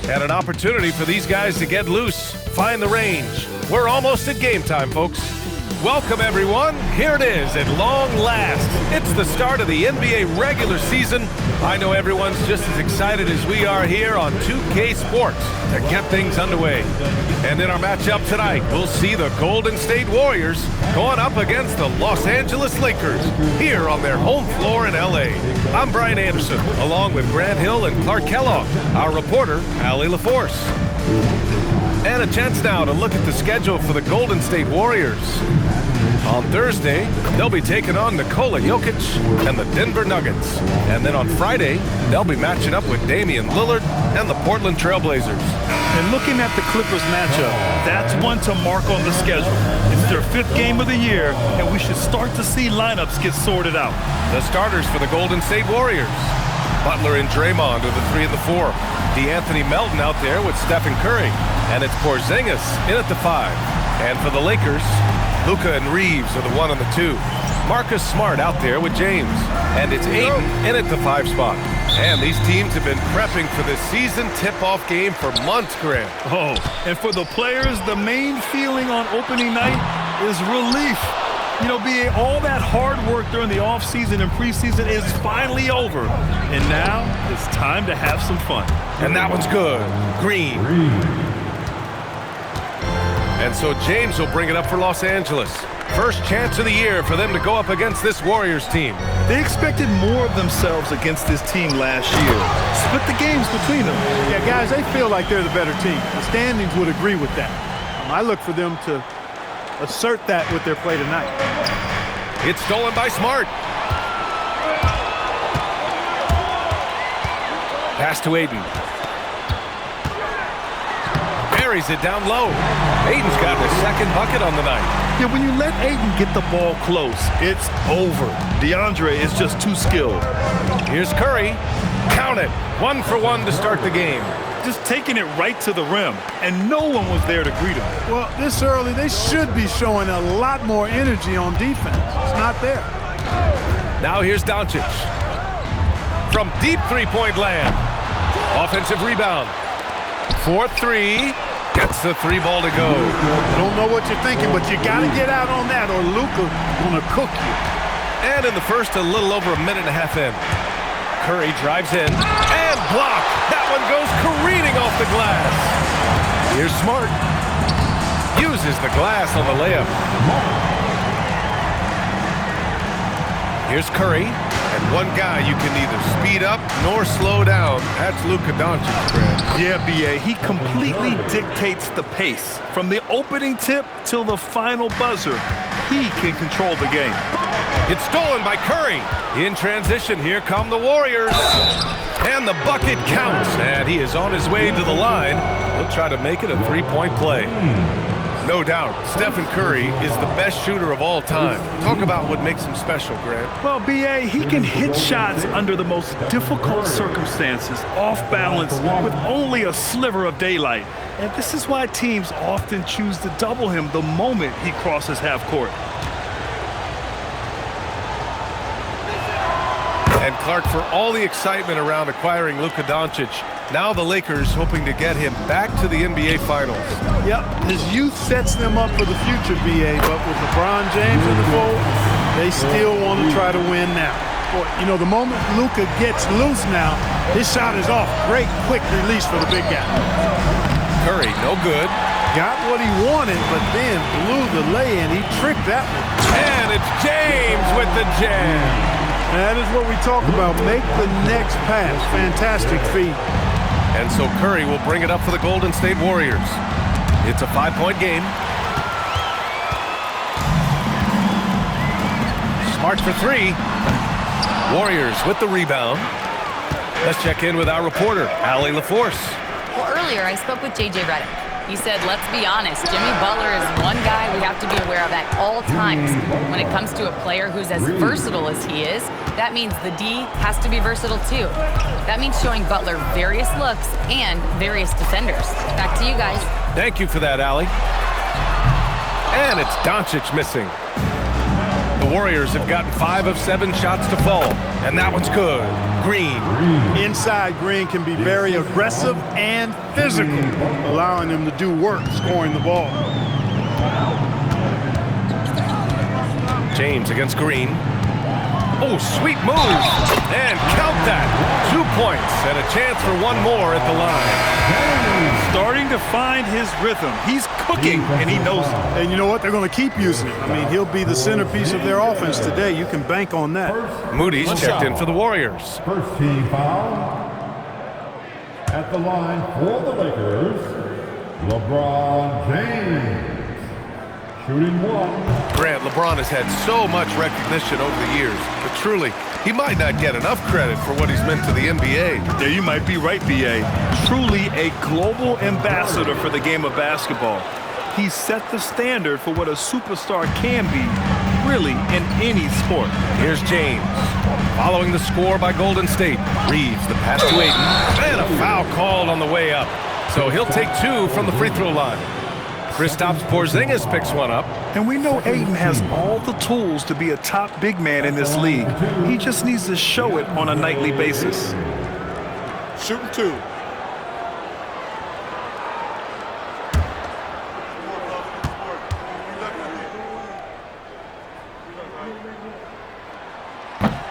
And an opportunity for these guys to get loose, find the range. We're almost at game time, folks. Welcome, everyone. Here it is at long last. It's the start of the NBA regular season. I know everyone's just as excited as we are here on 2K Sports to get things underway. And in our matchup tonight, we'll see the Golden State Warriors going up against the Los Angeles Lakers here on their home floor in LA. I'm Brian Anderson, along with Grant Hill and Clark Kellogg, our reporter, Allie LaForce. And a chance now to look at the schedule for the Golden State Warriors. On Thursday, they'll be taking on Nikola Jokic and the Denver Nuggets. And then on Friday, they'll be matching up with Damian Lillard and the Portland Trailblazers. And looking at the Clippers matchup, that's one to mark on the schedule. It's their 5th game of the year, and we should start to see lineups get sorted out. The starters for the Golden State Warriors. Butler and Draymond are the 3 and the 4. DeAnthony Melton out there with Stephen Curry. And it's Porzingis in at the 5. And for the Lakers, Luka and Reeves are the 1 and the 2. Marcus Smart out there with James. And it's Ayton in at the 5 spot. And these teams have been prepping for this season tip-off game for months, Grant. Oh, and for the players, the main feeling on opening night is relief. You know, all that hard work during the offseason and preseason is finally over. And now it's time to have some fun. And that one's good. Green. And so James will bring it up for Los Angeles. First chance of the year for them to go up against this Warriors team. They expected more of themselves against this team last year. Split the games between them. Yeah, guys, they feel like they're the better team. The standings would agree with that. I look for them to assert that with their play tonight. It's stolen by Smart. Pass to Ayton. Buries it down low. Ayton's got his 2nd bucket on the night. Yeah, when you let Ayton get the ball close, it's over. DeAndre is just too skilled. Here's Curry. Count it. 1 for 1 to start the game. Just taking it right to the rim, and no one was there to greet him. Well, this early, they should be showing a lot more energy on defense. It's not there. Now here's Doncic. From deep three-point land. Offensive rebound. 4-3. Gets the 3 ball to go. I don't know what you're thinking, but you got to get out on that or Luka going to cook you. And in the first, a little over a minute and a half in. Curry drives in and blocked. That one goes careening off the glass. Here's Smart. Uses the glass on the layup. Here's Curry. And one guy you can neither speed up nor slow down. That's Luka Doncic, Brad. Yeah, B.A. He completely dictates the pace. From the opening tip till the final buzzer, he can control the game. It's stolen by Curry. In transition, here come the Warriors. And the bucket counts. And he is on his way to the line. He'll try to make it a 3-point play. No doubt, Stephen Curry is the best shooter of all time. Talk about what makes him special, Grant. Well, B.A., he can hit shots under the most difficult circumstances, off balance, with only a sliver of daylight. And this is why teams often choose to double him the moment he crosses half court. And Clark, for all the excitement around acquiring Luka Doncic, now the Lakers hoping to get him back to the NBA Finals. Yep, his youth sets them up for the future, B.A., but with LeBron James in the fold, they still want to try to win now. Boy, you know, the moment Luka gets loose now, his shot is off. Great quick release for the big guy. Curry, no good. Got what he wanted, but then blew the lay-in. He tricked that one. And it's James with the jam. That is what we talk about. Make the next pass. Fantastic feat. And so Curry will bring it up for the Golden State Warriors. It's a 5-point game. Smart for 3. Warriors with the rebound. Let's check in with our reporter, Allie LaForce. Well, earlier I spoke with J.J. Redick. He said, let's be honest, Jimmy Butler is one guy we have to be aware of at all times. When it comes to a player who's as versatile as he is, that means the D has to be versatile too. That means showing Butler various looks and various defenders. Back to you guys. Thank you for that, Allie. And it's Doncic missing. The Warriors have gotten 5 of 7 shots to fall, and that one's good. Green. Inside, Green can be very aggressive and physical, allowing him to do work scoring the ball. James against Green. Oh, sweet move. And count that. 2 points and a chance for one more at the line. Starting to find his rhythm. He's cooking, and he knows it. And you know what? They're going to keep using it. I mean, he'll be the centerpiece of their offense today. You can bank on that. Moody's checked in for the Warriors. First team foul. At the line for the Lakers, LeBron James. Shooting one. Grant, LeBron has had so much recognition over the years, but truly, he might not get enough credit for what he's meant to the NBA. Yeah, you might be right, B.A. Truly a global ambassador for the game of basketball. He set the standard for what a superstar can be, really, in any sport. Here's James. Following the score by Golden State. Reeves, the pass to Ayton. And a foul called on the way up. So he'll take 2 from the free throw line. Kristaps Porzingis picks one up. And we know Ayton has all the tools to be a top big man in this league. He just needs to show it on a nightly basis. Shooting 2.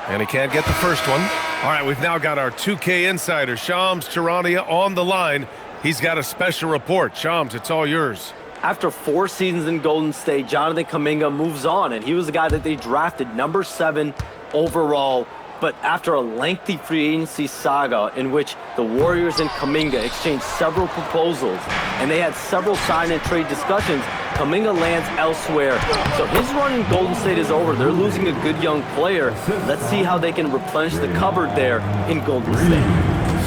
And he can't get the first one. All right, we've now got our 2K insider, Shams Charania, on the line. He's got a special report. Shams, it's all yours. After 4 seasons in Golden State, Jonathan Kuminga moves on, and he was the guy that they drafted number 7 overall. But after a lengthy free agency saga in which the Warriors and Kuminga exchanged several proposals, and they had several sign and trade discussions, Kuminga lands elsewhere. So his run in Golden State is over. They're losing a good young player. Let's see how they can replenish the cupboard there in Golden State.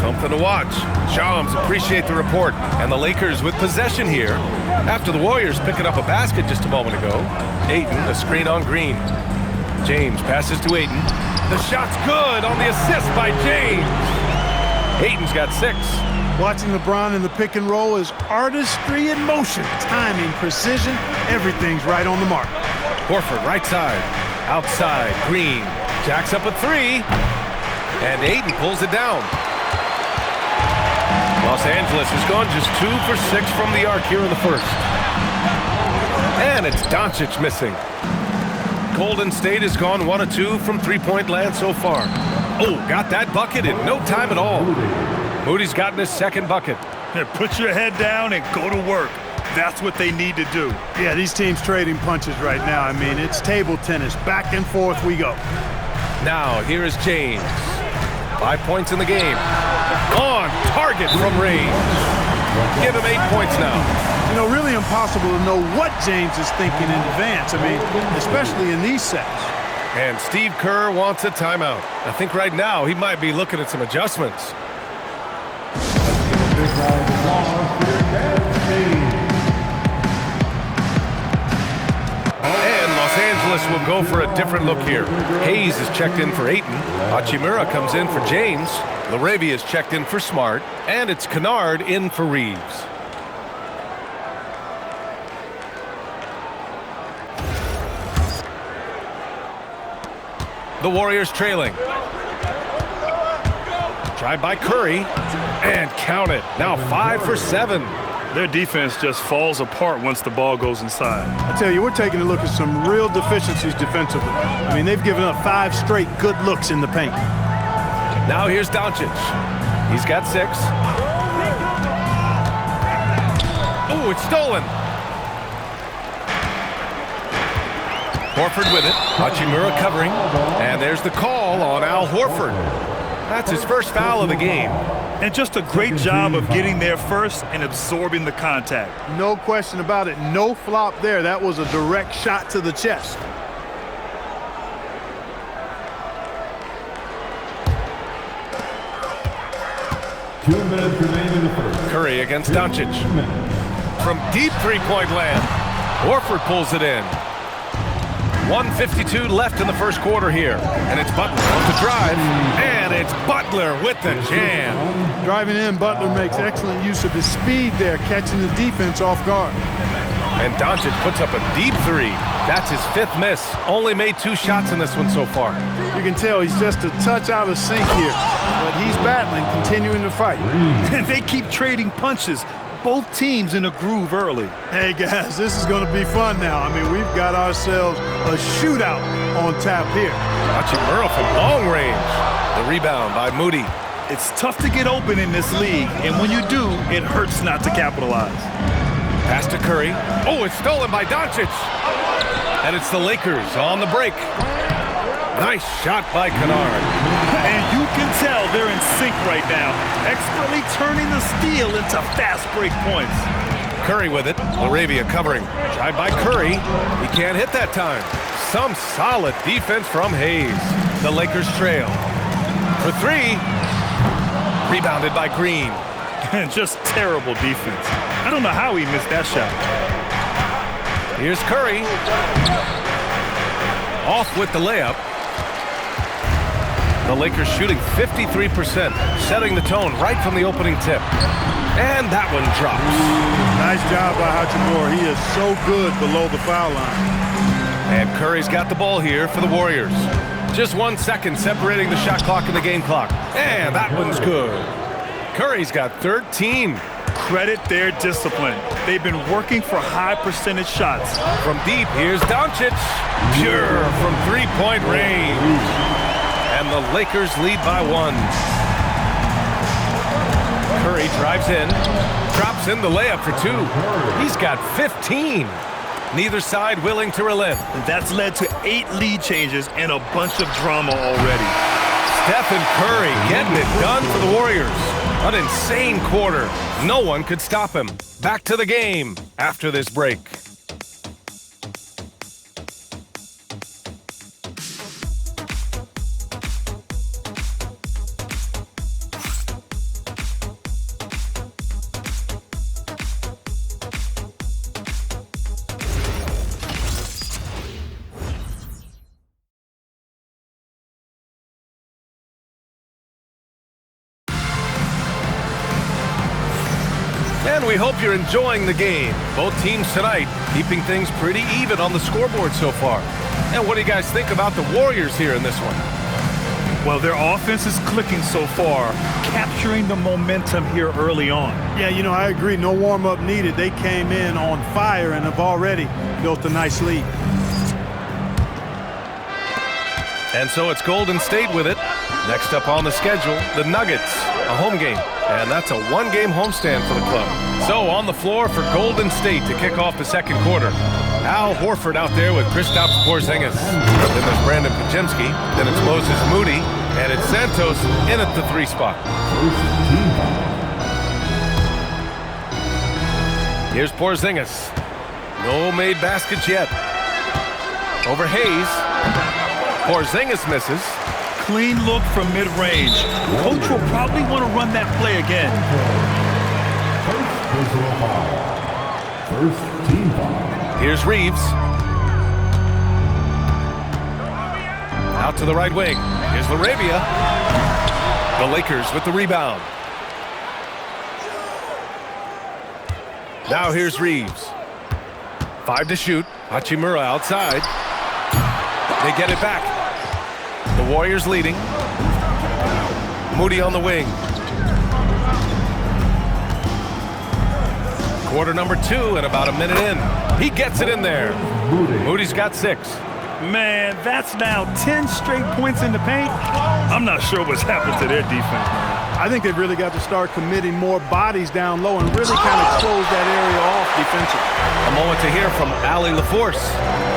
Something to watch. Shams, appreciate the report. And the Lakers with possession here. After the Warriors picking up a basket just a moment ago. Ayton, a screen on Green. James passes to Ayton. The shot's good on the assist by James. Ayton's got 6. Watching LeBron in the pick and roll is artistry in motion. Timing, precision, everything's right on the mark. Horford, right side. Outside, Green. Jacks up a 3. And Ayton pulls it down. Los Angeles has gone just 2 for 6 from the arc here in the first. And it's Doncic missing. Golden State has gone 1 of 2 from three-point land so far. Oh, got that bucket in no time at all. Moody's gotten his second bucket. Yeah, put your head down and go to work. That's what they need to do. Yeah, these teams trading punches right now. I mean, it's table tennis. Back and forth we go. Now, here is James. 5 points in the game. On target from range. Give him 8 points now. You know, really impossible to know what James is thinking in advance. I mean, especially in these sets. And Steve Kerr wants a timeout. I think right now he might be looking at some adjustments. And Los Angeles will go for a different look here. Hayes is checked in for Ayton. Hachimura comes in for James. LaRavia is checked in for Smart. And it's Kennard in for Reeves. The Warriors trailing. Drive by Curry. And count it. Now 5 for 7. Their defense just falls apart once the ball goes inside. I tell you, we're taking a look at some real deficiencies defensively. I mean, they've given up 5 straight good looks in the paint. Now here's Doncic. He's got 6. Oh, it's stolen. Horford with it. Hachimura covering. And there's the call on Al Horford. That's his first foul of the game. And just a great job of getting there first and absorbing the contact. No question about it. No flop there. That was a direct shot to the chest. Two minutes remaining in the first. Curry against Doncic. From deep three-point land. Horford pulls it in. 1:52 left in the first quarter here. And it's Butler on the drive. And it's Butler with the jam. Driving in, Butler makes excellent use of his speed there, catching the defense off guard. And Doncic puts up a deep 3. That's his 5th miss. Only made 2 shots in this one so far. You can tell he's just a touch out of sync here. but he's battling, continuing to fight. And they keep trading punches. Both teams in a groove early. Hey, guys, this is going to be fun now. I mean, we've got ourselves a shootout on tap here. Hachimura from long range. The rebound by Moody. It's tough to get open in this league, and when you do, it hurts not to capitalize. Pass to Curry. Oh, it's stolen by Doncic. And it's the Lakers on the break. Nice shot by Kennard. And you can tell they're in sync right now, expertly turning the steal into fast break points. Curry with it. Laravia covering. Tried by Curry. He can't hit that time. Some solid defense from Hayes. The Lakers trail. For three. Rebounded by Green. Just terrible defense. I don't know how he missed that shot. Here's Curry. Off with the layup. The Lakers shooting 53%, setting the tone right from the opening tip. And that one drops. Nice job by Hachimura. He is so good below the foul line. And Curry's got the ball here for the Warriors. Just 1 second separating the shot clock and the game clock. And that one's good. Curry's got 13. Credit their discipline. They've been working for high percentage shots. From deep, here's Doncic. Pure from three-point range. And the Lakers lead by 1. Curry drives in, drops in the layup for 2. He's got 15. Neither side willing to relent. That's led to 8 lead changes and a bunch of drama already. Stephen Curry getting it done for the Warriors. An insane quarter. No one could stop him. Back to the game after this break. And we hope you're enjoying the game. Both teams tonight keeping things pretty even on the scoreboard so far. And what do you guys think about the Warriors here in this one? Well, their offense is clicking so far, capturing the momentum here early on. Yeah, you know, I agree. No warm-up needed. They came in on fire and have already built a nice lead. And so it's Golden State with it. Next up on the schedule, the Nuggets, a home game. And that's a one-game homestand for the club. So on the floor for Golden State to kick off the second quarter. Al Horford out there with Kristaps Porzingis. Then there's Brandon Podziemski. Then it's Moses Moody. And it's Santos in at the 3 spot. Here's Porzingis. No made baskets yet. Over Hayes. Porzingis misses. Clean look from mid-range. Coach will probably want to run that play again. First team foul. Here's Reeves. Out to the right wing. Here's Laravia. The Lakers with the rebound. Now here's Reeves. 5 to shoot. Hachimura outside. They get it back. The Warriors leading. Moody on the wing. Quarter number 2 and about a minute in. He gets it in there. Moody's got 6. Man, that's now 10 straight points in the paint. I'm not sure what's happened to their defense, man. I think they've really got to start committing more bodies down low and really kind of close that area off defensively. A moment to hear from Allie LaForce.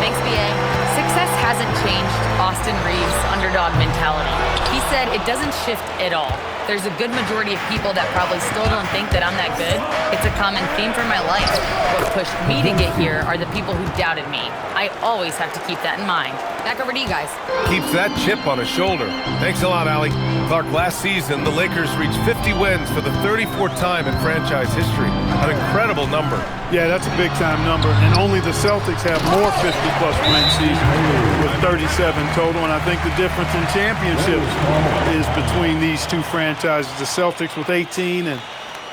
Thanks, BA. Success hasn't changed Austin Reeves' underdog mentality. He said it doesn't shift at all. There's a good majority of people that probably still don't think that I'm that good. It's a common theme for my life. What pushed me to get here are the people who doubted me. I always have to keep that in mind. Back over to you guys. Keeps that chip on his shoulder. Thanks a lot, Allie. Clark, last season, the Lakers reached 50 wins for the 34th time in franchise history. An incredible number. Yeah, that's a big-time number. And only the Celtics have more 50-plus win seasons with 37 total. And I think the difference in championships is between these two franchises. The Celtics with 18 and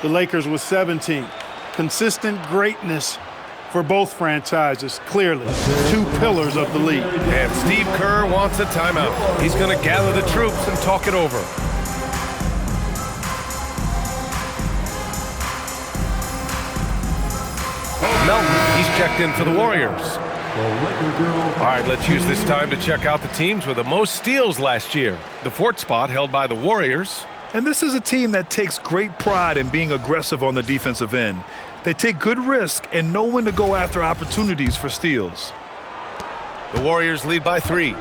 the Lakers with 17. Consistent greatness for both franchises, clearly. 2 pillars of the league. And Steve Kerr wants a timeout. He's going to gather the troops and talk it over. Melton, he's checked in for the Warriors. All right, let's use this time to check out the teams with the most steals last year. The fourth spot held by the Warriors. And this is a team that takes great pride in being aggressive on the defensive end. They take good risk and know when to go after opportunities for steals. The Warriors lead by 3.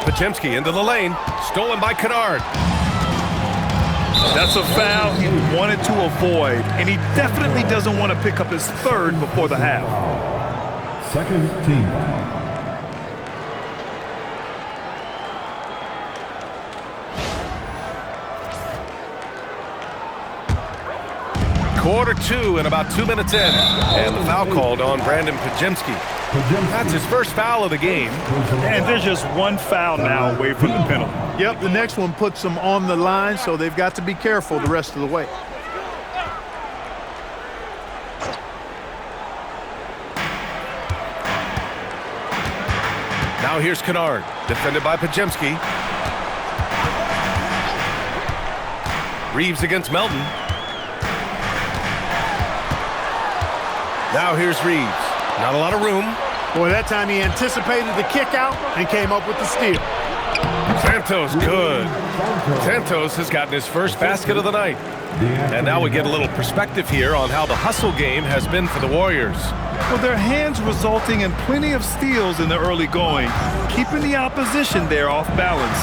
Podziemski into the lane, stolen by Kennard. That's a foul he wanted to avoid, and he definitely doesn't want to pick up his third before the half. Second team. Quarter 2 and about 2 minutes in. And the foul called on Brandon Podziemski. That's his first foul of the game. And there's just one foul now away from the penalty. Yep, the next one puts them on the line, so they've got to be careful the rest of the way. Now here's Kennard, defended by Podziemski. Reeves against Melton. Now here's Reeves. Not a lot of room. Boy, that time he anticipated the kick out and came up with the steal. Santos, good. Santos has gotten his first basket of the night. And now we get a little perspective here on how the hustle game has been for the Warriors. Well, their hands resulting in plenty of steals in the early going, keeping the opposition there off balance.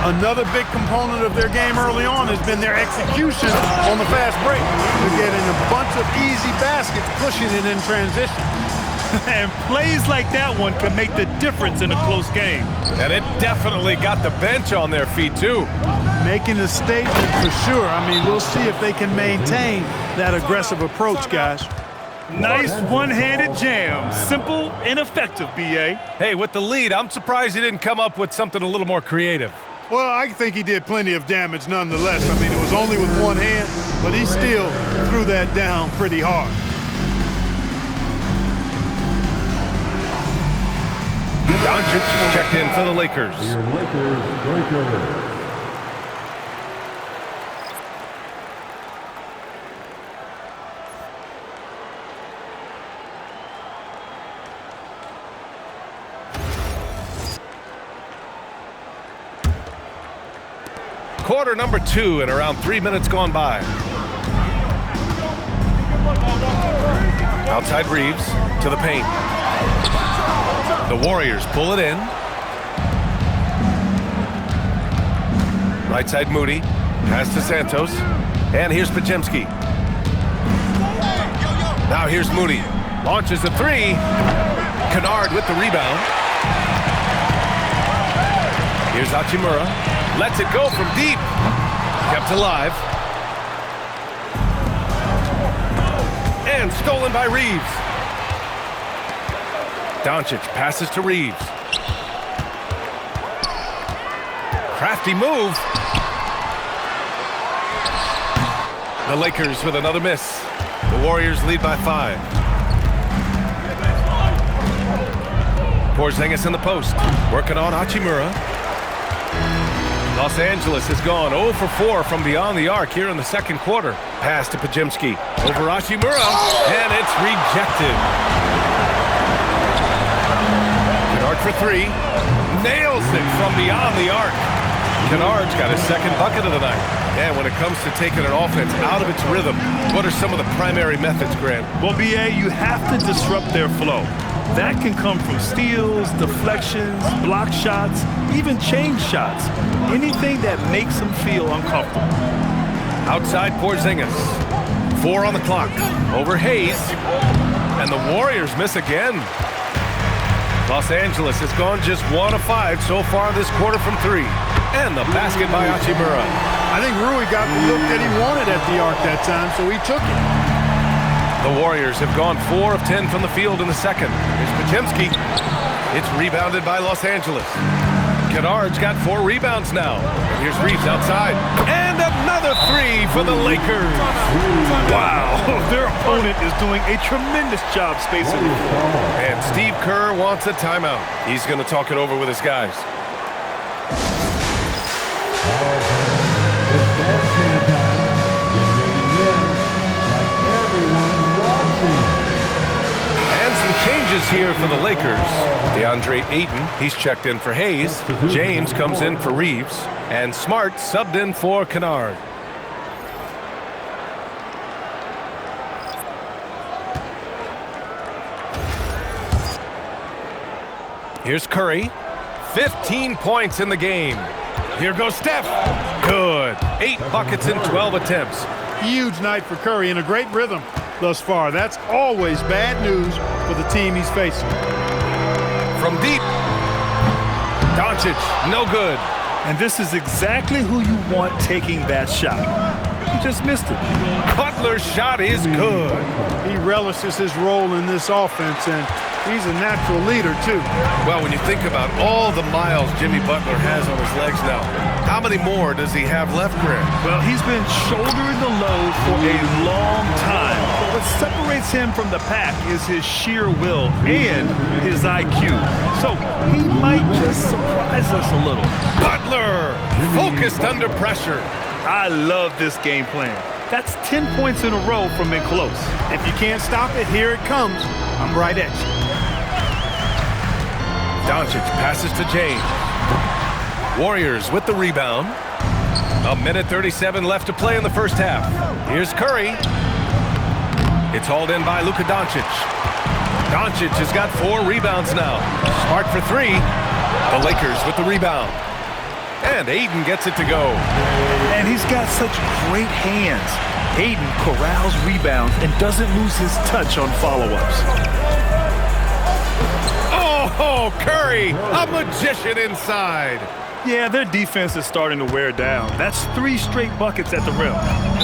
Another big component of their game early on has been their execution on the fast break. They're getting a bunch of easy baskets, pushing it in transition. And plays like that one can make the difference in a close game. And it definitely got the bench on their feet, too. Making a statement for sure. I mean, we'll see if they can maintain that aggressive approach, guys. Nice one-handed jam. Simple and effective, B.A. Hey, with the lead, I'm surprised he didn't come up with something a little more creative. Well, I think he did plenty of damage nonetheless. I mean, it was only with one hand, but he still threw that down pretty hard. Doncic checked in for the Lakers. Your Lakers breaker. Quarter number 2 and around 3 minutes gone by. Outside Reeves to the paint. The Warriors pull it in. Right side Moody. Pass to Santos. And here's Podziemski. Now here's Moody. Launches a 3. Kennard with the rebound. Here's Hachimura. Lets it go from deep. Kept alive. And stolen by Reeves. Doncic passes to Reeves. Crafty move. The Lakers with another miss. The Warriors lead by 5. Porzingis in the post. Working on Hachimura. Los Angeles has gone 0 for 4 from beyond the arc here in the second quarter. Pass to Podziemski. Over Hachimura. And it's rejected. Kennard for 3. Nails it from beyond the arc. Kennard's got his second bucket of the night. And when it comes to taking an offense out of its rhythm, what are some of the primary methods, Grant? Well, B.A., you have to disrupt their flow. That can come from steals, deflections, block shots, even change shots. Anything that makes them feel uncomfortable. Outside Porzingis. 4 on the clock. Over Hayes. And the Warriors miss again. Los Angeles has gone just 1 of 5 so far this quarter from 3. And the basket by Hachimura. I think Rui got the look that he wanted at the arc that time, so he took it. The Warriors have gone 4 of 10 from the field in the second. Here's Podziemski. It's rebounded by Los Angeles. Kennard's got 4 rebounds now. And here's Reeves outside. And another 3 for the Lakers. Wow, their opponent is doing a tremendous job spacing the floor. And Steve Kerr wants a timeout. He's going to talk it over with his guys. It's that time. Get ready to win like everyone wants changes here for the Lakers. DeAndre Ayton, he's checked in for Hayes. James comes in for Reeves. And Smart subbed in for Kennard. Here's Curry. 15 points in the game. Here goes Steph. Good. 8 buckets in 12 attempts. Huge night for Curry and a great rhythm thus far. That's always bad news for the team he's facing. From deep. Doncic, no good. And this is exactly who you want taking that shot. He just missed it. Butler's shot is good. He relishes his role in this offense, and he's a natural leader, too. Well, when you think about all the miles Jimmy Butler has on his legs now, how many more does he have left, Greg? Well, he's been shouldering the load for a long time. What separates him from the pack is his sheer will and his IQ. So he might just surprise us a little. Butler, focused under pressure. I love this game plan. That's 10 points in a row from in close. If you can't stop it, here it comes. I'm right at you. Doncic passes to James. Warriors with the rebound. 1:37 left to play in the first half. Here's Curry. It's hauled in by Luka Doncic. Doncic has got 4 rebounds now. Smart for 3. The Lakers with the rebound. And Ayton gets it to go. And he's got such great hands. Ayton corrals rebounds and doesn't lose his touch on follow-ups. Oh, Curry, a magician inside. Yeah, their defense is starting to wear down. That's 3 straight buckets at the rim.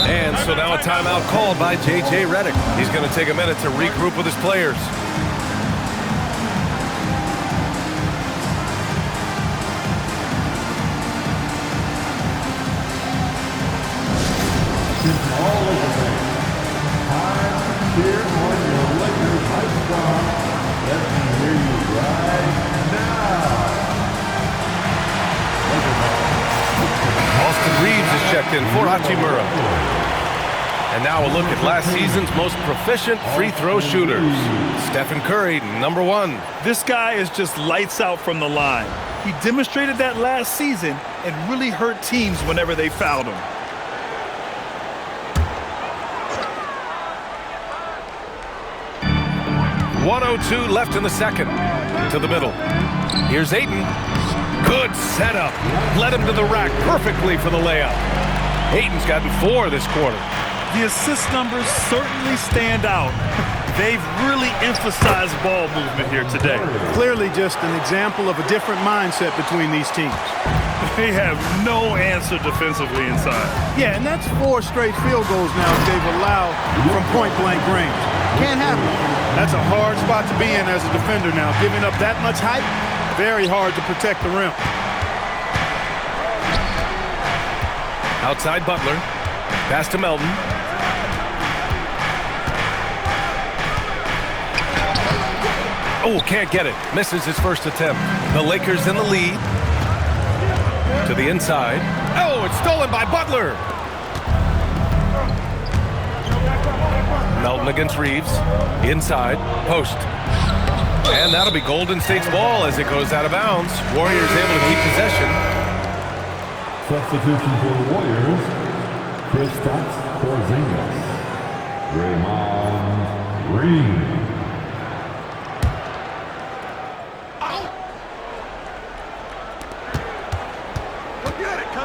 And so now a timeout called by J.J. Redick. He's going to take a minute to regroup with his players. All Laker fans, time to cheer on your Lakers high star. Let me hear you right now. Austin Reeves is checked in for Hachimura. And now a look at last season's most proficient free throw shooters. Stephen Curry, number 1. This guy is just lights out from the line. He demonstrated that last season and really hurt teams whenever they fouled him. .102 left in the second. To the middle. Here's Ayton. Good setup. Led him to the rack perfectly for the layup. Ayton's gotten 4 this quarter. The assist numbers certainly stand out. They've really emphasized ball movement here today. Clearly just an example of a different mindset between these teams. They have no answer defensively inside. Yeah, and that's 4 straight field goals now they've allowed from point-blank range. Can't happen. That's a hard spot to be in as a defender now. Giving up that much height, very hard to protect the rim. Outside Butler. Pass to Melton. Oh, can't get it. Misses his first attempt. The Lakers in the lead. To the inside. Oh, it's stolen by Butler. Melton against Reeves. Inside. Post. And that'll be Golden State's ball as it goes out of bounds. Warriors able to keep possession. Substitution for the Warriors, Kristaps Porzingis, Draymond Green.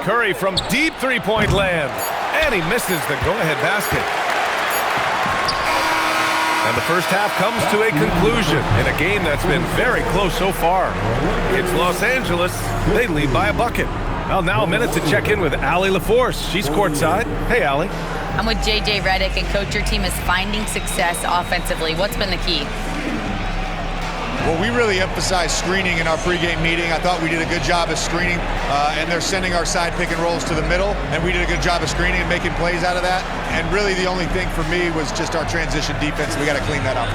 Curry from deep three-point land. And he misses the go-ahead basket. And the first half comes to a conclusion in a game that's been very close so far. It's Los Angeles. They lead by a bucket. Well, now a minute to check in with Allie LaForce. She's courtside. Hey, Allie. I'm with J.J. Redick, and Coach, your team is finding success offensively. What's been the key? Well, we really emphasized screening in our pregame meeting. I thought we did a good job of screening, and they're sending our side pick and rolls to the middle, and we did a good job of screening and making plays out of that. And really the only thing for me was just our transition defense. We got to clean that up.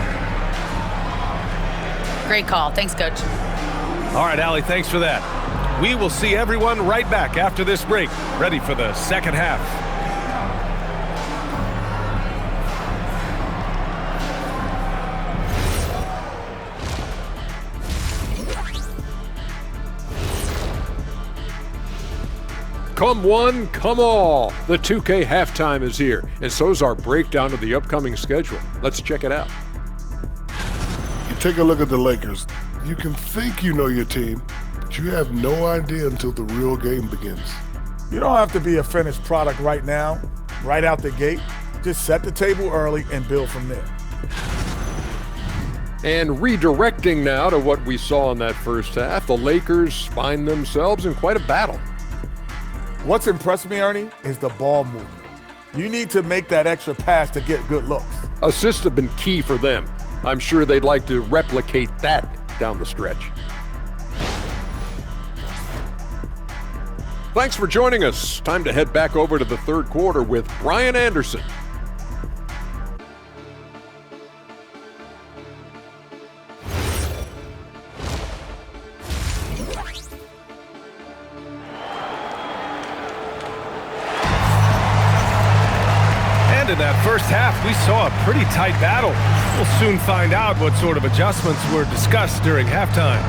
Great call. Thanks, Coach. All right, Allie, thanks for that. We will see everyone right back after this break, ready for the second half. Come one, come all. The 2K halftime is here, and so's our breakdown of the upcoming schedule. Let's check it out. You take a look at the Lakers. You can think you know your team, but you have no idea until the real game begins. You don't have to be a finished product right now, right out the gate. Just set the table early and build from there. And redirecting now to what we saw in that first half, the Lakers find themselves in quite a battle. What's impressed me, Ernie, is the ball movement. You need to make that extra pass to get good looks. Assists have been key for them. I'm sure they'd like to replicate that down the stretch. Thanks for joining us. Time to head back over to the third quarter with Brian Anderson. In that first half, we saw a pretty tight battle. We'll soon find out what sort of adjustments were discussed during halftime.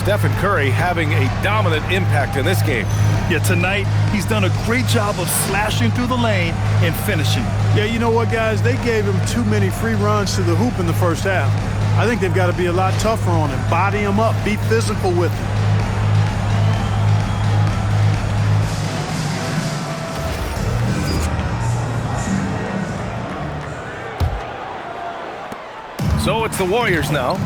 Stephen Curry having a dominant impact in this game. Yeah, tonight, he's done a great job of slashing through the lane and finishing. Yeah, you know what, guys? They gave him too many free runs to the hoop in the first half. I think they've got to be a lot tougher on him. Body him up. Be physical with him. So it's the Warriors now.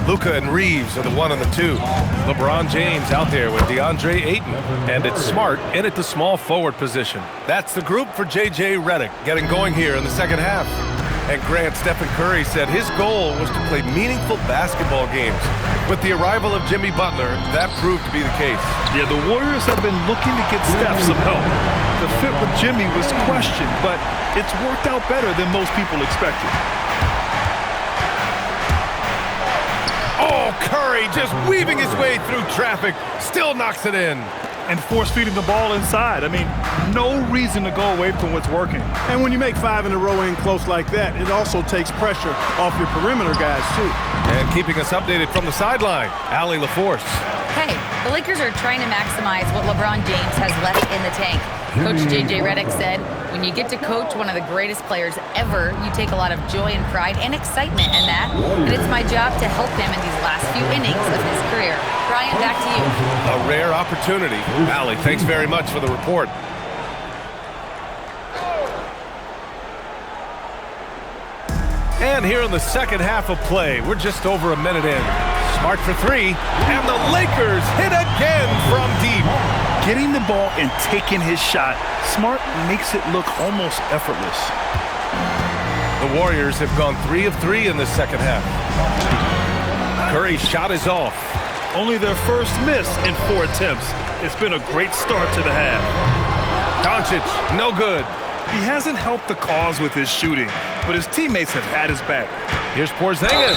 Luka and Reeves are the 1 and the 2. LeBron James out there with DeAndre Ayton. And it's Smart in at the small forward position. That's the group for J.J. Redick getting going here in the second half. And Grant, Stephen Curry said his goal was to play meaningful basketball games. With the arrival of Jimmy Butler, that proved to be the case. Yeah, the Warriors have been looking to get Steph some help. The fit with Jimmy was questioned, but it's worked out better than most people expected. Oh, Curry just weaving his way through traffic, still knocks it in. And force-feeding the ball inside. I mean, no reason to go away from what's working. And when you make 5 in a row in close like that, it also takes pressure off your perimeter guys, too. And keeping us updated from the sideline, Allie LaForce. Hey, the Lakers are trying to maximize what LeBron James has left in the tank. Coach J.J. Redick said, when you get to coach one of the greatest players ever, you take a lot of joy and pride and excitement in that. And it's my job to help him in these last few innings of his career. Brian, back to you. A rare opportunity. Allie, thanks very much for the report. And here in the second half of play, we're just over a minute in. Smart for 3, and the Lakers hit again from deep. Getting the ball and taking his shot, Smart makes it look almost effortless. The Warriors have gone 3 of 3 in this second half. Curry's shot is off. Only their first miss in 4 attempts. It's been a great start to the half. Doncic, no good. He hasn't helped the cause with his shooting, but his teammates have had his back. Here's Porzingis,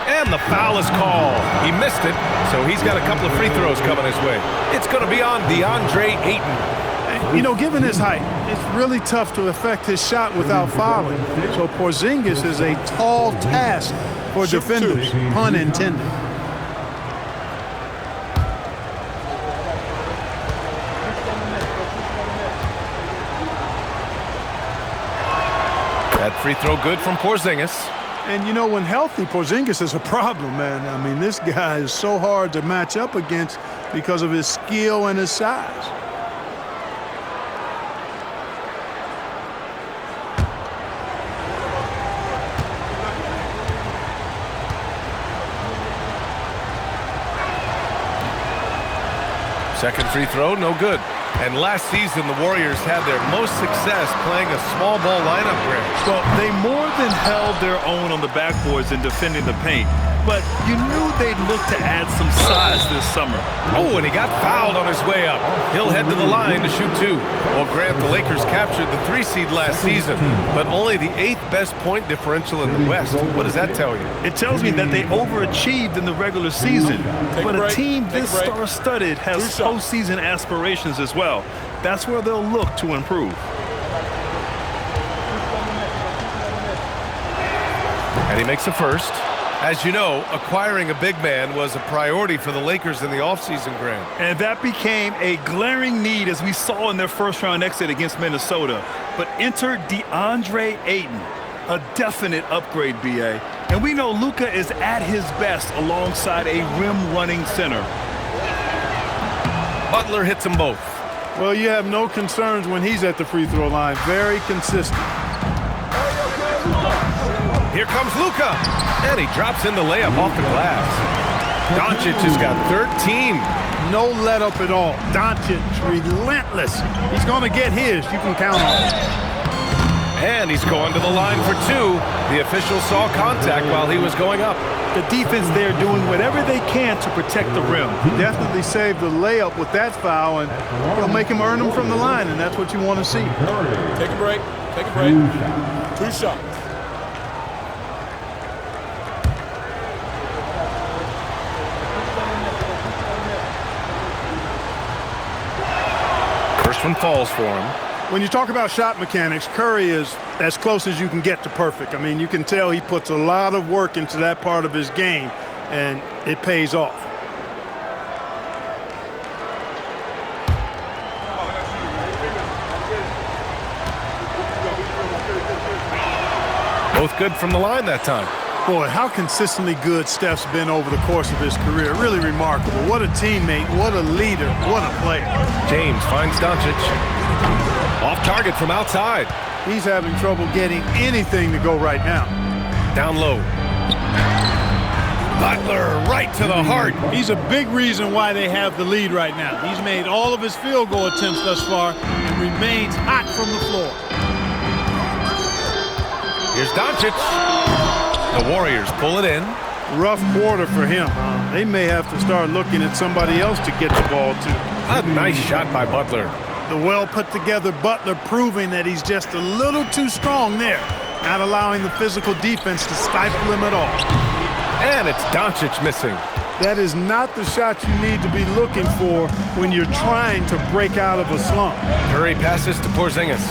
and the foul is called. He missed it, so he's got a couple of free throws coming his way. It's going to be on DeAndre Ayton. You know, given his height, it's really tough to affect his shot without fouling. So Porzingis is a tall task for defenders, pun intended. That free throw good from Porzingis. And, you know, when healthy, Porzingis is a problem, man. I mean, this guy is so hard to match up against because of his skill and his size. Second free throw, no good. And last season, the Warriors had their most success playing a small ball lineup, Grant. Well, they more than held their own on the backboards in defending the paint. But you knew they'd look to add some size this summer. Oh, and he got fouled on his way up. He'll head to the line to shoot 2. Well, Grant, the Lakers captured the 3 seed last season, but only the 8th best point differential in the West. What does that tell you? It tells me that they overachieved in the regular season. But a team this star-studded has postseason aspirations as well. That's where they'll look to improve. And he makes the first. As you know, acquiring a big man was a priority for the Lakers in the offseason, Grant. And that became a glaring need as we saw in their first-round exit against Minnesota. But enter DeAndre Ayton, a definite upgrade, B.A. And we know Luka is at his best alongside a rim-running center. Butler hits them both. Well, you have no concerns when he's at the free throw line. Very consistent. Here comes Luka, and he drops in the layup off the glass. Doncic has got 13. No let up at all. Doncic, relentless. He's going to get his. You can count on it. And he's going to the line for two. The official saw contact while he was going up. The defense there doing whatever they can to protect the rim. He definitely saved the layup with that foul, and it'll make him earn them from the line, and that's what you want to see. Take a break. Take a break. 2 shots. First one falls for him. When you talk about shot mechanics, Curry is as close as you can get to perfect. I mean, you can tell he puts a lot of work into that part of his game, and it pays off. Both good from the line that time. Boy, how consistently good Steph's been over the course of his career. Really remarkable. What a teammate, what a leader, what a player. James finds Doncic. Off target from outside. He's having trouble getting anything to go right now. Down low. Butler right to the heart. He's a big reason why they have the lead right now. He's made all of his field goal attempts thus far and remains hot from the floor. Here's Doncic. The Warriors pull it in. Rough quarter for him. They may have to start looking at somebody else to get the ball to. A nice shot by Butler. The well-put-together Butler proving that he's just a little too strong there, not allowing the physical defense to stifle him at all. And it's Doncic missing. That is not the shot you need to be looking for when you're trying to break out of a slump. Curry passes to Porzingis.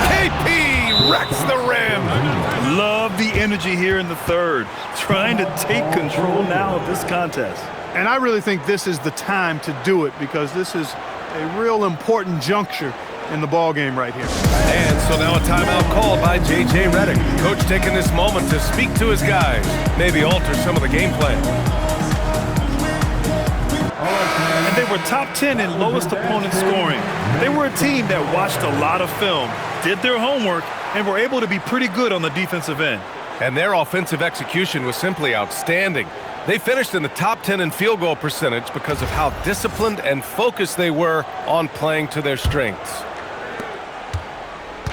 KP wrecks the rim. Love the energy here in the third. Trying to take control now of this contest. And I really think this is the time to do it because this is a real important juncture in the ball game right here. And so now a timeout called by J.J. Redick. Coach taking this moment to speak to his guys, maybe alter some of the game plan. And they were top 10 in lowest opponent scoring. They were a team that watched a lot of film, did their homework, and were able to be pretty good on the defensive end. And their offensive execution was simply outstanding. They finished in the top 10 in field goal percentage because of how disciplined and focused they were on playing to their strengths.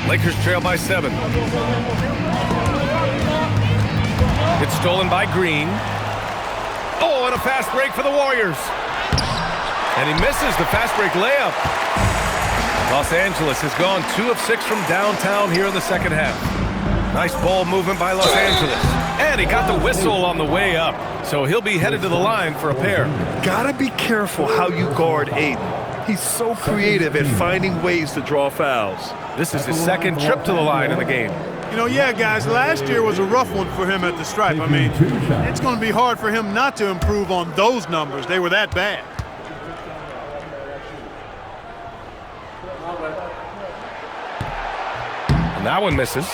Lakers trail by 7. It's stolen by Green. Oh, and a fast break for the Warriors. And he misses the fast break layup. Los Angeles has gone 2 of 6 from downtown here in the second half. Nice ball movement by Los Angeles. And he got the whistle on the way up. So he'll be headed to the line for a pair. Gotta be careful how you guard Ayton. He's so creative at finding ways to draw fouls. This is his second trip to the line in the game. You know, yeah, guys, last year was a rough one for him at the stripe. I mean, it's going to be hard for him not to improve on those numbers. They were that bad. And that one misses.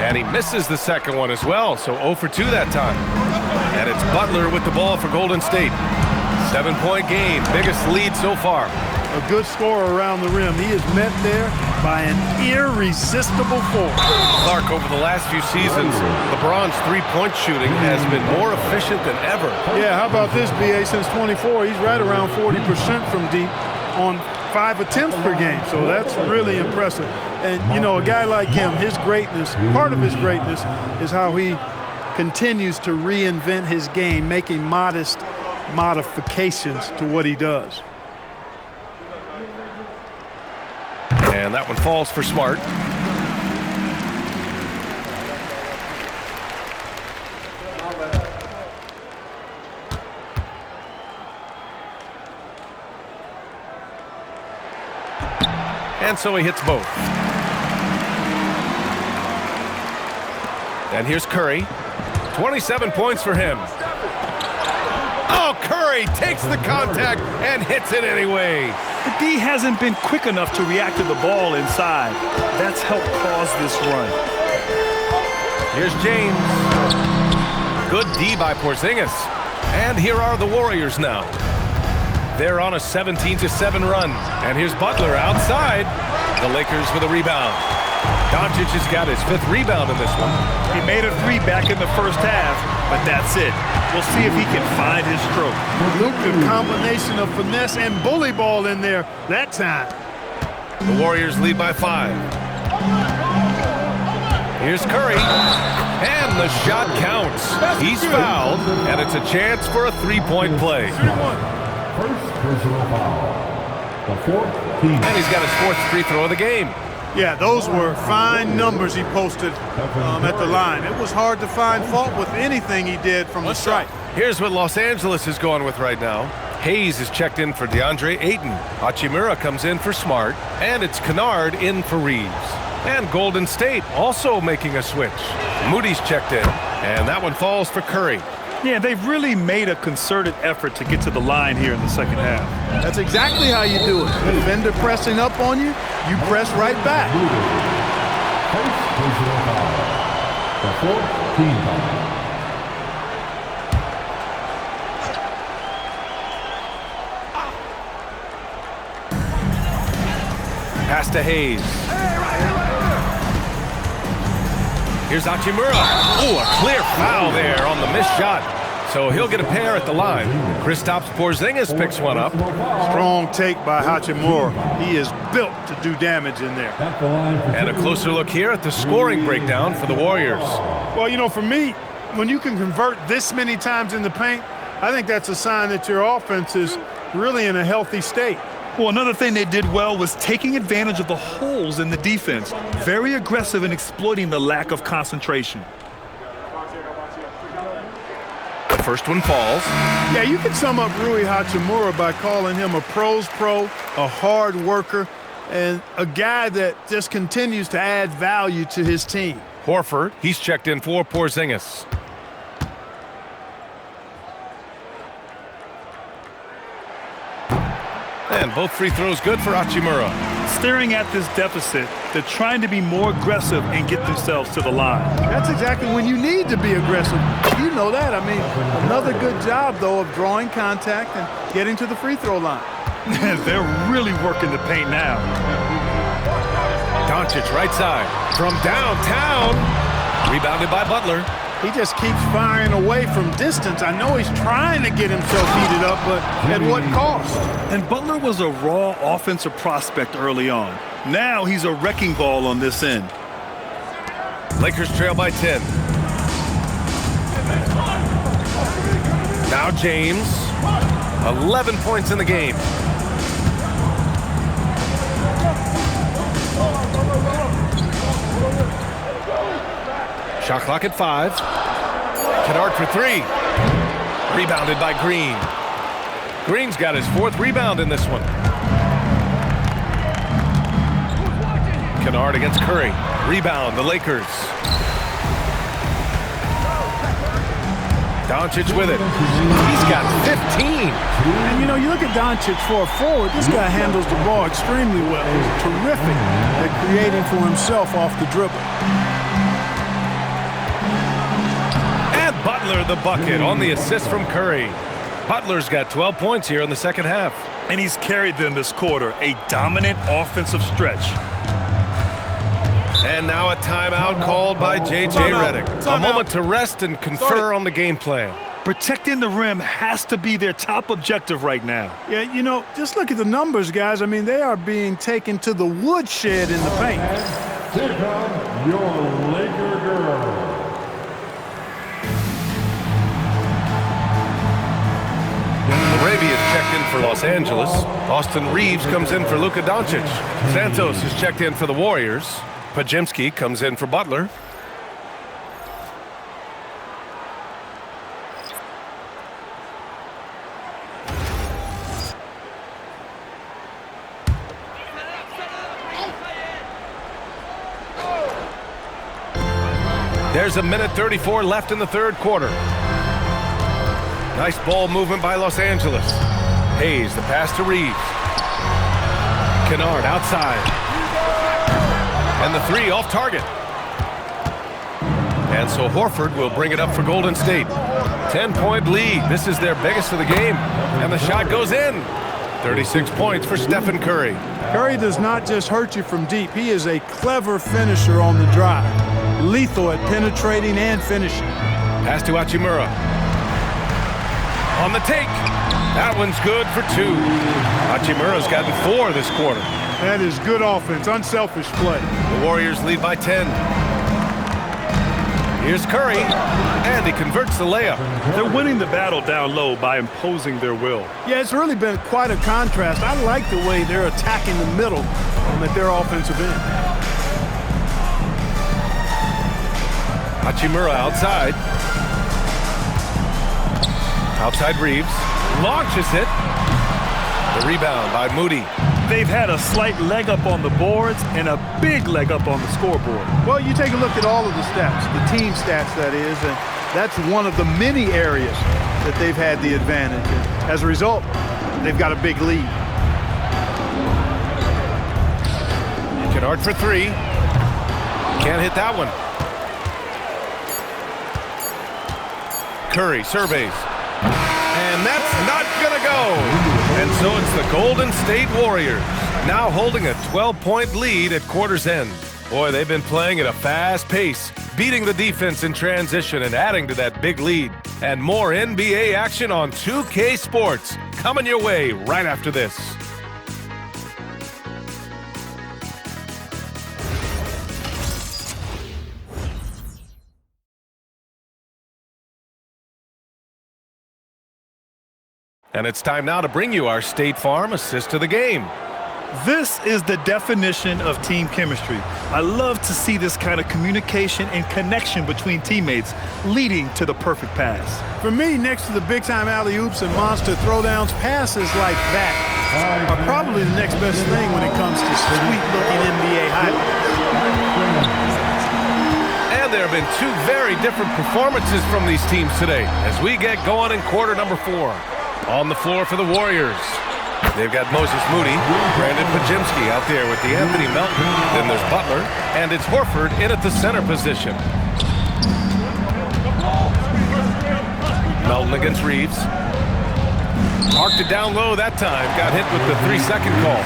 And he misses the second one as well, so 0 for 2 that time. And it's Butler with the ball for Golden State. 7-point game, biggest lead so far. A good scorer around the rim. He is met there by an irresistible force. Clark, over the last few seasons, LeBron's three-point shooting has been more efficient than ever. Yeah, how about this, B.A.? Since 24, he's right around 40% from deep on 5 attempts per game, so that's really impressive. And, you know, a guy like him, his greatness, part of his greatness is how he continues to reinvent his game, making modest modifications to what he does. And that one falls for Smart. And so he hits both. And here's Curry. 27 points for him. Oh, Curry takes the contact and hits it anyway. The D hasn't been quick enough to react to the ball inside. That's helped cause this run. Here's James. Good D by Porzingis. And here are the Warriors now. They're on a 17-7 run. And here's Butler outside. The Lakers with a rebound. Doncic has got his 5th rebound in this one. He made a 3 back in the first half, but that's it. We'll see if he can find his stroke. Luka, combination of finesse and bully ball in there that time. The Warriors lead by 5. Here's Curry. And the shot counts. He's fouled, and it's a chance for a 3-point play. First personal foul. The 4th team. And he's got his 4th free throw of the game. Yeah, those were fine numbers he posted at the line. It was hard to find fault with anything he did from the stripe. Here's what Los Angeles is going with right now. Hayes is checked in for DeAndre Ayton. Hachimura comes in for Smart. And it's Kennard in for Reeves. And Golden State also making a switch. Moody's checked in. And that one falls for Curry. Yeah, they've really made a concerted effort to get to the line here in the second half. That's exactly how you do it. Defender pressing up on you, you press right back. First personal foul. The 4th team foul. Pass to Hayes. Here's Hachimura. Oh, a clear foul there on the missed shot. So he'll get a pair at the line. Kristaps Porzingis picks one up. Strong take by Hachimura. He is built to do damage in there. And a closer look here at the scoring breakdown for the Warriors. Well, you know, for me, when you can convert this many times in the paint, I think that's a sign that your offense is really in a healthy state. Well, another thing they did well was taking advantage of the holes in the defense. Very aggressive in exploiting the lack of concentration. The first one falls. Yeah, you can sum up Rui Hachimura by calling him a pro's pro, a hard worker, and a guy that just continues to add value to his team. Horford, he's checked in for Porzingis. And both free throws good for Hachimura. Staring at this deficit, they're trying to be more aggressive and get themselves to the line. That's exactly when you need to be aggressive. You know that. I mean, another good job, though, of drawing contact and getting to the free throw line. They're really working the paint now. Doncic right side from downtown. Rebounded by Butler. He just keeps firing away from distance. I know he's trying to get himself heated up, but at what cost? And Butler was a raw offensive prospect early on. Now he's a wrecking ball on this end. Lakers trail by 10. Now James. 11 points in the game. Shot clock at 5. Kennard for 3. Rebounded by Green. Green's got his 4th rebound in this one. Kennard against Curry. Rebound, the Lakers. Doncic with it. He's got 15. And, you know, you look at Doncic for a forward, this guy handles the ball extremely well. He's terrific at creating for himself off the dribble. Butler the bucket on the assist from Curry. Butler's got 12 points here in the second half. And he's carried them this quarter, a dominant offensive stretch. And now a timeout called by J.J. Redick. A moment to rest and confer on the game plan. Protecting the rim has to be their top objective right now. Yeah, you know, just look at the numbers, guys. I mean, they are being taken to the woodshed in the paint. Here comes your Laker girl. Arabia's checked in for Los Angeles. Austin Reeves comes in for Luka Doncic. Santos is checked in for the Warriors. Pajimski comes in for Butler. There's a minute 34 left in the third quarter. Nice ball movement by Los Angeles. Hayes, the pass to Reeves. Kennard outside. And the three off target. And so Horford will bring it up for Golden State. 10-point lead. This is their biggest of the game. And the shot goes in. 36 points for Stephen Curry. Curry does not just hurt you from deep. He is a clever finisher on the drive. Lethal at penetrating and finishing. Pass to Hachimura. On the take. That one's good for two. Hachimura's gotten 4 this quarter. That is good offense, unselfish play. The Warriors lead by 10. Here's Curry, and he converts the layup. They're winning the battle down low by imposing their will. Yeah, it's really been quite a contrast. I like the way they're attacking the middle at their offensive end. Hachimura outside. Outside Reeves. Launches it. The rebound by Moody. They've had a slight leg up on the boards and a big leg up on the scoreboard. Well, you take a look at all of the stats, the team stats that is, and that's one of the many areas that they've had the advantage. And as a result, they've got a big lead. Kennard for 3. Can't hit that one. Curry surveys. And that's not going to go. And so it's the Golden State Warriors now holding a 12-point lead at quarter's end. Boy, they've been playing at a fast pace, beating the defense in transition and adding to that big lead. And more NBA action on 2K Sports coming your way right after this. And it's time now to bring you our State Farm assist to the game. This is the definition of team chemistry. I love to see this kind of communication and connection between teammates leading to the perfect pass. For me, next to the big-time alley-oops and monster throwdowns, passes like that are probably the next best thing when it comes to sweet-looking NBA highlights. And there have been 2 very different performances from these teams today as we get going in quarter number 4. On the floor for the Warriors. They've got Moses Moody, Brandon Pajimski out there with DeAnthony Melton. Then there's Butler, and it's Horford in at the center position. Melton against Reeves. Marked it down low that time. Got hit with the 3-second call.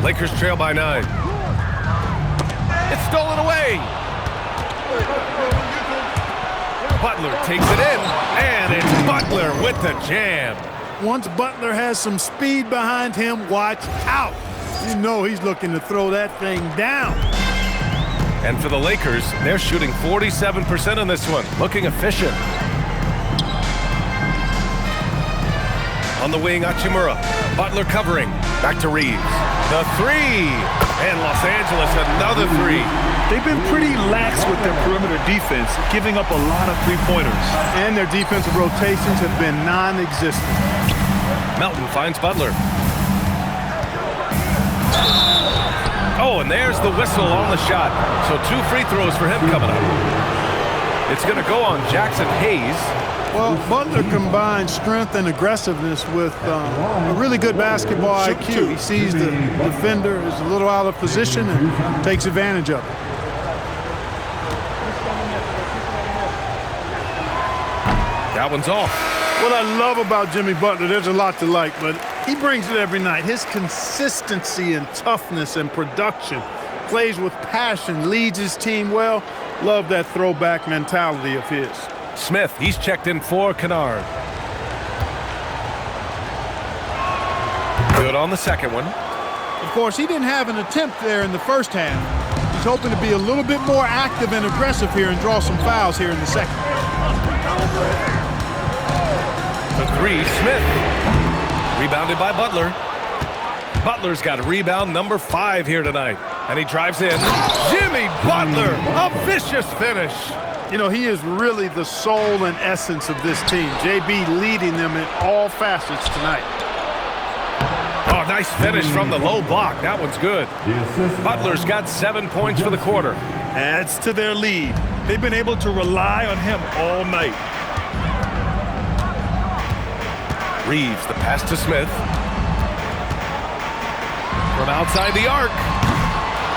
Lakers trail by 9. It's stolen away. Butler takes it in, and it's Butler with the jam. Once Butler has some speed behind him, watch out. You know he's looking to throw that thing down. And for the Lakers, they're shooting 47% on this one, looking efficient. On the wing, Hachimura. Butler covering. Back to Reeves. The 3. And Los Angeles, another 3. They've been pretty lax with their perimeter defense, giving up a lot of three-pointers. And their defensive rotations have been non-existent. Melton finds Butler. Oh, and there's the whistle on the shot. So 2 free throws for him coming up. It's going to go on Jackson Hayes. Well, Butler combines strength and aggressiveness with a really good basketball IQ. He sees the defender is a little out of position and takes advantage of it. That one's off. What I love about Jimmy Butler, there's a lot to like, but he brings it every night. His consistency and toughness and production, plays with passion, leads his team well. Love that throwback mentality of his. Smith, he's checked in for Kennard. Good on the second one. Of course, he didn't have an attempt there in the first half. He's hoping to be a little bit more active and aggressive here and draw some fouls here in the second. The three, Smith. Rebounded by Butler. Butler's got rebound number 5 here tonight. And he drives in. Jimmy Butler, a vicious finish. You know, he is really the soul and essence of this team. JB leading them in all facets tonight. Oh, nice finish from the low block. That one's good. Butler's got 7 points for the quarter. Adds to their lead. They've been able to rely on him all night. Reeves, the pass to Smith. From outside the arc.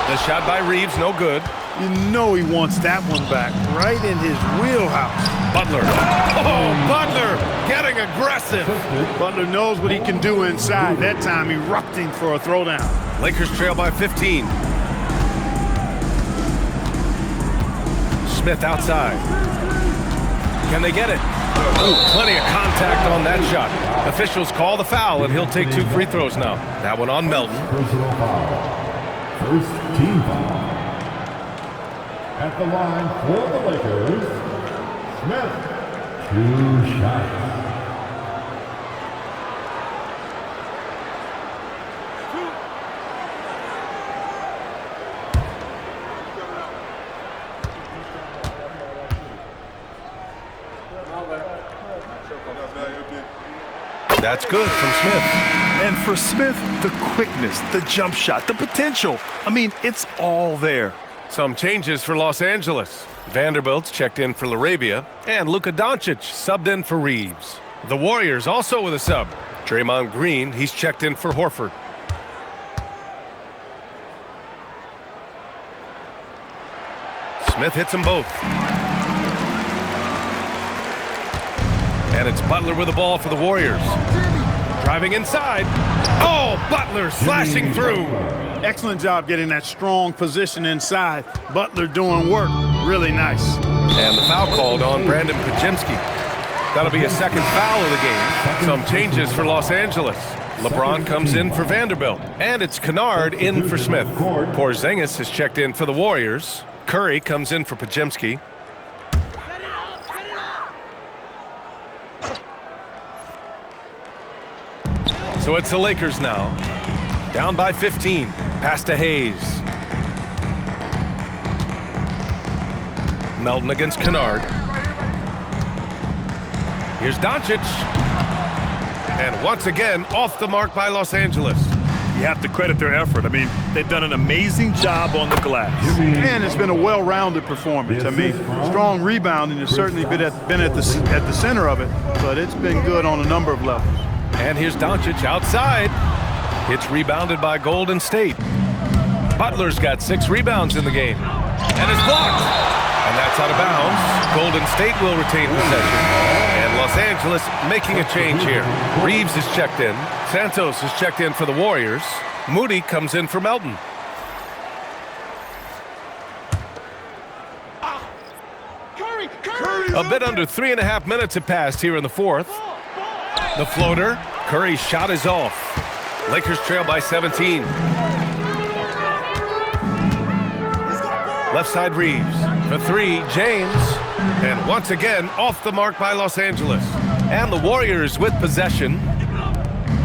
The shot by Reeves, no good. You know he wants that one back, right in his wheelhouse. Butler. Oh, Butler getting aggressive. Butler knows what he can do inside. That time, erupting for a throwdown. Lakers trail by 15. Smith outside. Can they get it? Ooh, plenty of contact on that shot. Officials call the foul, and he'll take 2 free throws now. That one on Melton. Personal foul. First team foul. At the line for the Lakers, Smith, 2 shots. That's good from Smith. And for Smith, the quickness, the jump shot, the potential. I mean, it's all there. Some changes for Los Angeles. Vanderbilt's checked in for Larabia, and Luka Doncic subbed in for Reeves. The Warriors also with a sub. Draymond Green, he's checked in for Horford. Smith hits them both. And it's Butler with the ball for the Warriors. Driving inside. Oh, Butler slashing through. Excellent job getting that strong position inside. Butler doing work. Really nice. And the foul called on Brandon Pajemski. That'll be a second foul of the game. Some changes for Los Angeles. LeBron comes in for Vanderbilt. And it's Kennard in for Smith. Porzingis has checked in for the Warriors. Curry comes in for Pajemski. So it's the Lakers now. Down by 15. Pass to Hayes. Melton against Kennard. Here's Doncic. And once again, off the mark by Los Angeles. You have to credit their effort. I mean, they've done an amazing job on the glass. And it's been a well-rounded performance. I mean, strong rebounding has certainly been at the center of it, but it's been good on a number of levels. And here's Doncic outside. It's rebounded by Golden State. Butler's got 6 rebounds in the game. And it's blocked. And that's out of bounds. Golden State will retain possession. And Los Angeles making a change here. Reeves is checked in. Santos is checked in for the Warriors. Moody comes in for Melton. A bit under 3.5 minutes have passed here in the fourth. The floater. Curry's shot is off. Lakers trail by 17. Left side Reeves. For 3, James. And once again, off the mark by Los Angeles. And the Warriors with possession.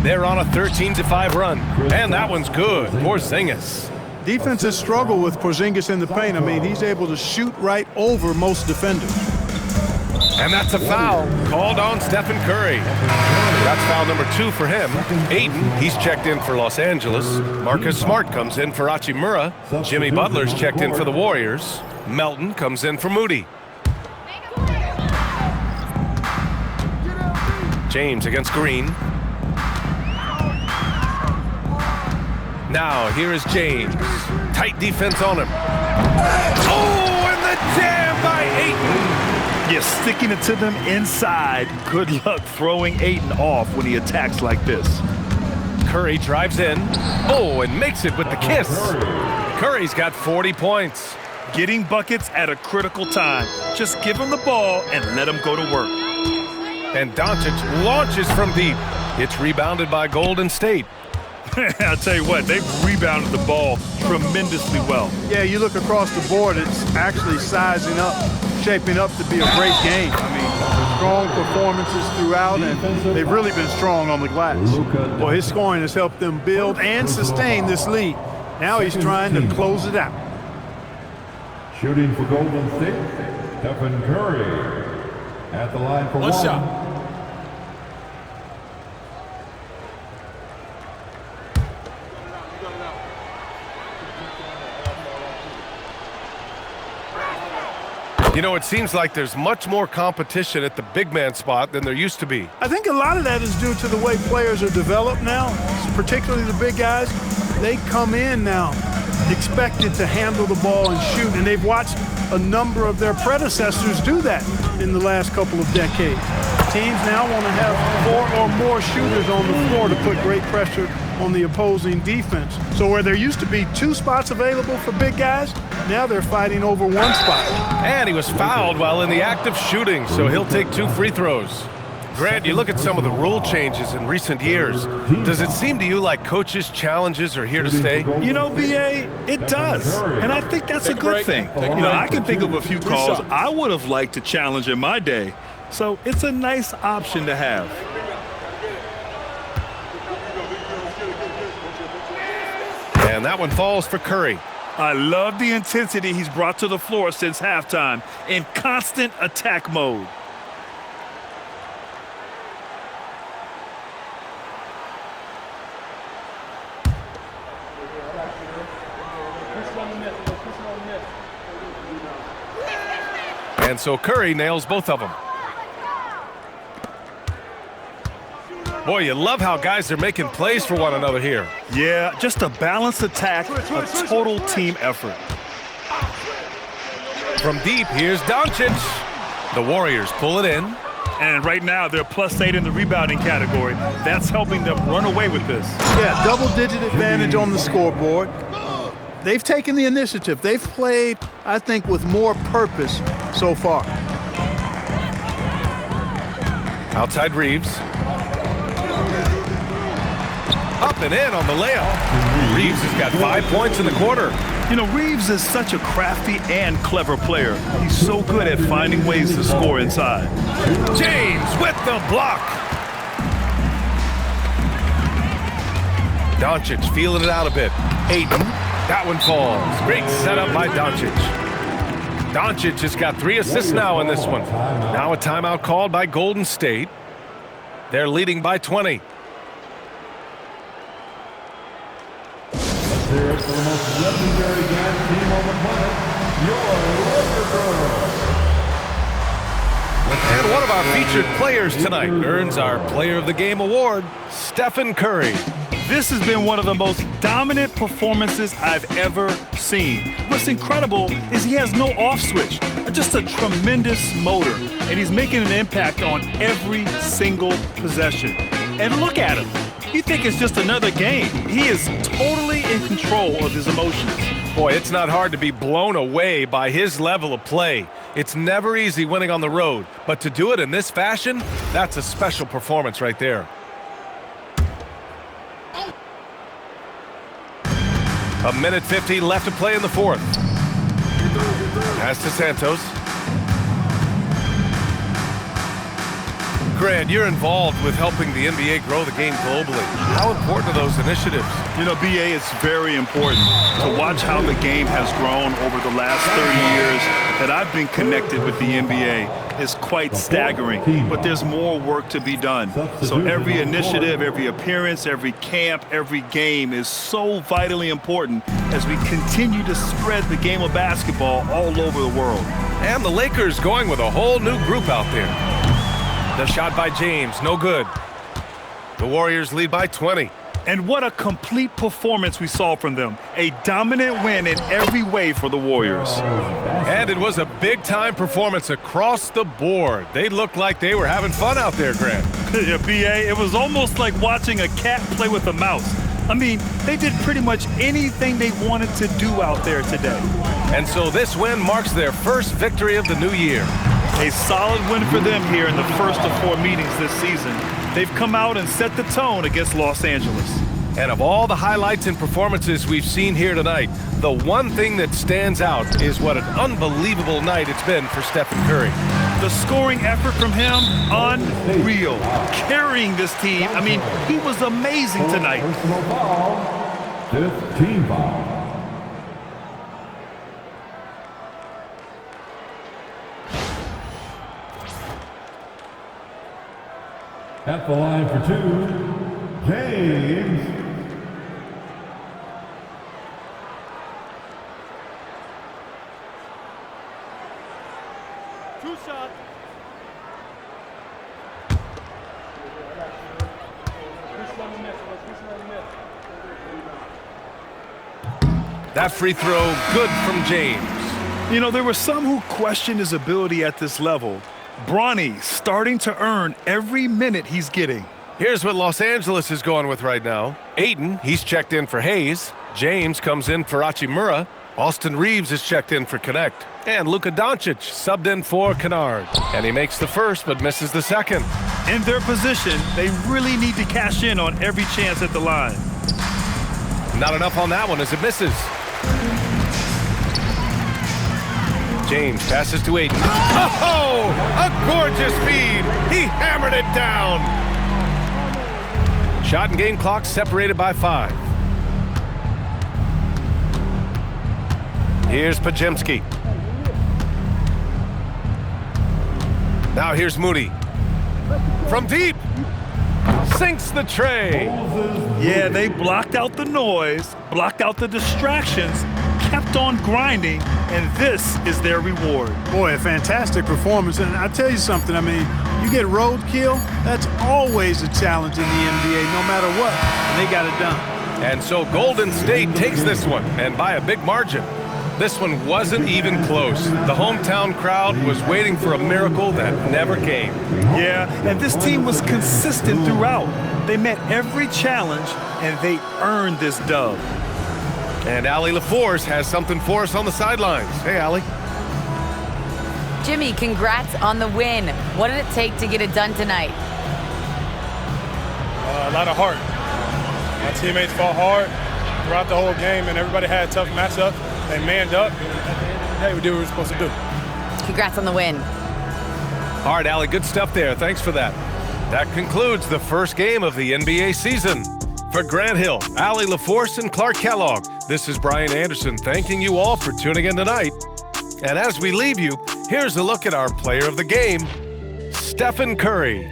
They're on a 13-5 run. And that one's good. Porzingis. Defenses struggle with Porzingis in the paint. I mean, he's able to shoot right over most defenders. And that's a foul called on Stephen Curry. That's foul number 2 for him. Ayton, he's checked in for Los Angeles. Marcus Smart comes in for Hachimura. Jimmy Butler's checked in for the Warriors. Melton comes in for Moody. James against Green. Now, here is James. Tight defense on him. Oh, and the jam by Ayton. You're sticking it to them inside. Good luck throwing Ayton off when he attacks like this. Curry drives in. Oh, and makes it with the kiss. Curry's got 40 points. Getting buckets at a critical time. Just give him the ball and let him go to work. And Doncic launches from deep. It's rebounded by Golden State. I'll tell you what, they've rebounded the ball tremendously well. Yeah, you look across the board, it's actually sizing up, shaping up to be a great game. I mean, strong performances throughout, and they've really been strong on the glass. Well, his scoring has helped them build and sustain this lead. Now he's trying to close it out. Shooting for Golden State, Stephen Curry at the line for one. Shot. You know, it seems like there's much more competition at the big man spot than there used to be. I think a lot of that is due to the way players are developed now, particularly the big guys. They come in now expected to handle the ball and shoot, and they've watched a number of their predecessors do that in the last couple of decades. Teams now want to have 4 or more shooters on the floor to put great pressure on the opposing defense. So where there used to be 2 spots available for big guys, now they're fighting over 1 spot. And he was fouled while in the act of shooting, so he'll take 2 free throws. Grant, you look at some of the rule changes in recent years. Does it seem to you like coaches' challenges are here to stay? You know, B.A., it does. And I think that's a good thing. You know, I can think of a few calls I would have liked to challenge in my day. So it's a nice option to have. And that one falls for Curry. I love the intensity he's brought to the floor since halftime in constant attack mode. And so Curry nails both of them. Boy, you love how guys are making plays for one another here. Yeah, just a balanced attack, a total team effort. From deep, here's Doncic. The Warriors pull it in. And right now, they're +8 in the rebounding category. That's helping them run away with this. Yeah, double-digit advantage on the scoreboard. They've taken the initiative. They've played, I think, with more purpose so far. Outside Reeves. Up and in on the layup. Reeves has got 5 points in the quarter. You know, Reeves is such a crafty and clever player. He's so good at finding ways to score inside. James with the block. Doncic feeling it out a bit. Ayton. That one falls. Great setup by Doncic. Doncic has got 3 assists now in this one. Now a timeout called by Golden State. They're leading by 20. Here for the most legendary gas team on the planet, your Lakers. And one of our featured players tonight earns our Player of the Game award, Stephen Curry. This has been one of the most dominant performances I've ever seen. What's incredible is he has no off switch, just a tremendous motor, and he's making an impact on every single possession. And look at him. You think it's just another game. He is totally in control of his emotions. Boy, it's not hard to be blown away by his level of play. It's never easy winning on the road, but to do it in this fashion, that's a special performance right there. A minute 50 left to play in the fourth. Pass to Santos. Grant, you're involved with helping the NBA grow the game globally. How important are those initiatives? You know, BA, it's very important to watch how the game has grown over the last 30 years that I've been connected with the NBA. Is quite staggering, but there's more work to be done. So every initiative, every appearance, every camp, every game is so vitally important as we continue to spread the game of basketball all over the world. And the Lakers going with a whole new group out there. The shot by James, no good. The Warriors lead by 20. And what a complete performance we saw from them. A dominant win in every way for the Warriors. And it was a big-time performance across the board. They looked like they were having fun out there, Grant. Yeah, B.A., it was almost like watching a cat play with a mouse. I mean, they did pretty much anything they wanted to do out there today. And so this win marks their first victory of the new year. A solid win for them here in the first of 4 meetings this season. They've come out and set the tone against Los Angeles. And of all the highlights and performances we've seen here tonight, the one thing that stands out is what an unbelievable night it's been for Stephen Curry. The scoring effort from him, unreal. Carrying this team, I mean, he was amazing tonight. Personal foul. 5th team foul. At the line for 2, James. True shot. That free throw, good from James. You know, there were some who questioned his ability at this level. Bronny starting to earn every minute he's getting. Here's what Los Angeles is going with right now. Aiden, he's checked in for Hayes. James comes in for Hachimura. Austin Reeves is checked in for Connect. And Luka Doncic subbed in for Kennard. And he makes the first but misses the second. In their position, they really need to cash in on every chance at the line. Not enough on that one as it misses. James passes to Aiden. Oh, a gorgeous feed. He hammered it down. Shot and game clock separated by 5. Here's Pajemski. Now here's Moody. From deep. Sinks the tray. Yeah, they blocked out the noise, blocked out the distractions, kept on grinding, and this is their reward. Boy, a fantastic performance. And I tell you something, I mean, you get roadkill, that's always a challenge in the NBA, no matter what. And they got it done. And so Golden State takes this one, and by a big margin. This one wasn't even close. The hometown crowd was waiting for a miracle that never came. Yeah, and this team was consistent throughout. They met every challenge, and they earned this dub. And Allie LaForce has something for us on the sidelines. Hey, Allie. Jimmy, congrats on the win. What did it take to get it done tonight? A lot of heart. My teammates fought hard throughout the whole game, and everybody had a tough matchup. They manned up, and at the end of the day, we did what we were supposed to do. Congrats on the win. All right, Allie, good stuff there. Thanks for that. That concludes the first game of the NBA season. For Grant Hill, Allie LaForce, and Clark Kellogg, this is Brian Anderson thanking you all for tuning in tonight. And as we leave you, here's a look at our player of the game, Stephen Curry.